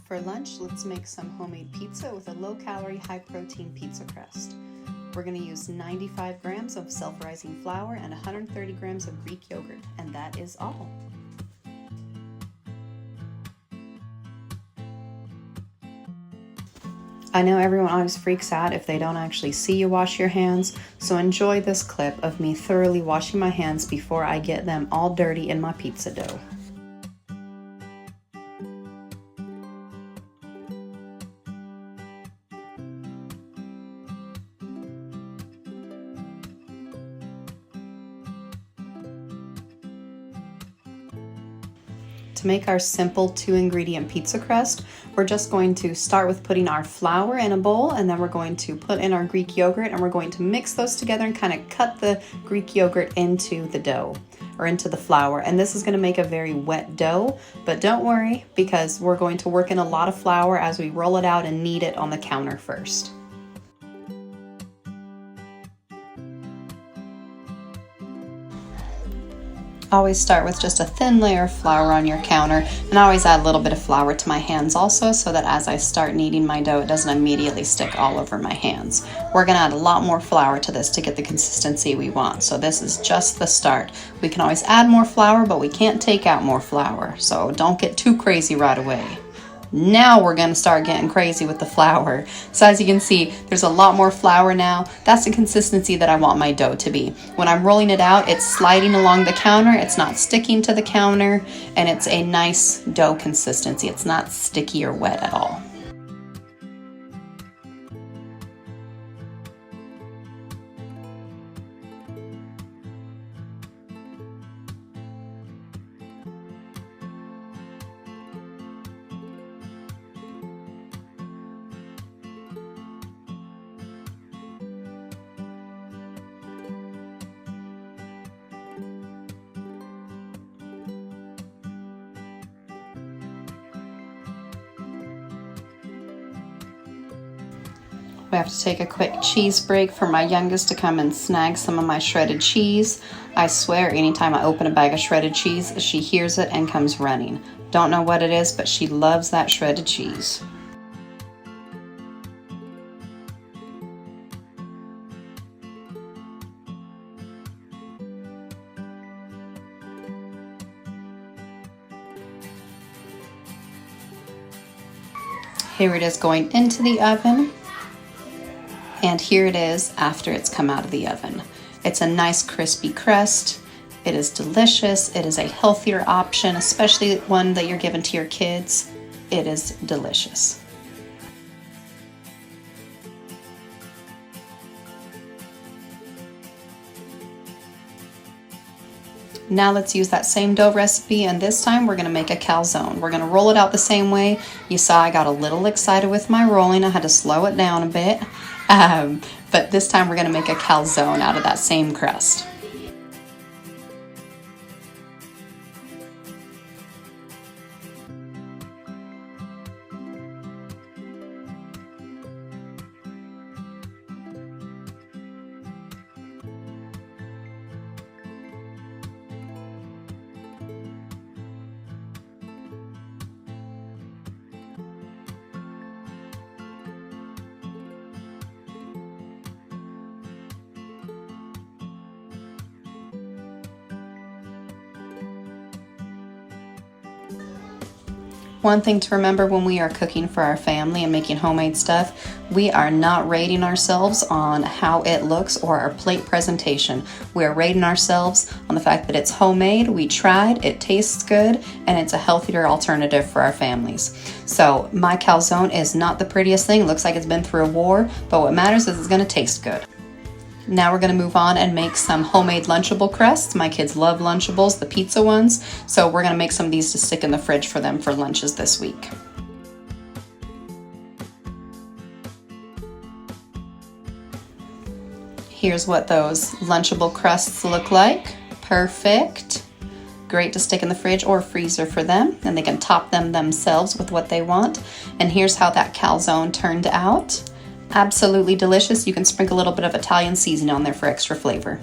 For lunch, let's make some homemade pizza with a low-calorie, high-protein pizza crust. We're going to use 95 grams of self-rising flour and 130 grams of Greek yogurt, and that is all. I know everyone always freaks out if they don't actually see you wash your hands, so enjoy this clip of me thoroughly washing my hands before I get them all dirty in my pizza dough. To make our simple 2-ingredient pizza crust, we're just going to start with putting our flour in a bowl, and then we're going to put in our Greek yogurt, and we're going to mix those together and kind of cut the Greek yogurt into the dough or into the flour. And this is going to make a very wet dough, but don't worry because we're going to work in a lot of flour as we roll it out and knead it on the counter first. Always start with just a thin layer of flour on your counter, and I always add a little bit of flour to my hands also so that as I start kneading my dough it doesn't immediately stick all over my hands. We're going to add a lot more flour to this to get the consistency we want, so this is just the start. We can always add more flour, but we can't take out more flour, so don't get too crazy right away. Now we're going to start getting crazy with the flour. So as you can see, there's a lot more flour now. That's the consistency that I want my dough to be. When I'm rolling it out, it's sliding along the counter, it's not sticking to the counter, and it's a nice dough consistency. It's not sticky or wet at all. We have to take a quick cheese break for my youngest to come and snag some of my shredded cheese. I swear anytime I open a bag of shredded cheese, she hears it and comes running. Don't know what it is, but she loves that shredded cheese. Here it is going into the oven. And here it is after it's come out of the oven. It's a nice crispy crust. It is delicious. It is a healthier option, especially one that you're giving to your kids. It is delicious. Now let's use that same dough recipe, and this time we're going to make a calzone. We're going to roll it out the same way. You saw I got a little excited with my rolling. I had to slow it down a bit. But this time we're going to make a calzone out of that same crust. One thing to remember when we are cooking for our family and making homemade stuff, we are not rating ourselves on how it looks or our plate presentation. We are rating ourselves on the fact that it's homemade, we tried, it tastes good, and it's a healthier alternative for our families. So my calzone is not the prettiest thing. It looks like it's been through a war, but what matters is it's going to taste good. Now we're going to move on and make some homemade Lunchable crusts. My kids love Lunchables, the pizza ones, so we're going to make some of these to stick in the fridge for them for lunches this week. Here's what those Lunchable crusts look like. Perfect. Great to stick in the fridge or freezer for them, and they can top them themselves with what they want. And here's how that calzone turned out. Absolutely delicious. You can sprinkle a little bit of Italian seasoning on there for extra flavor.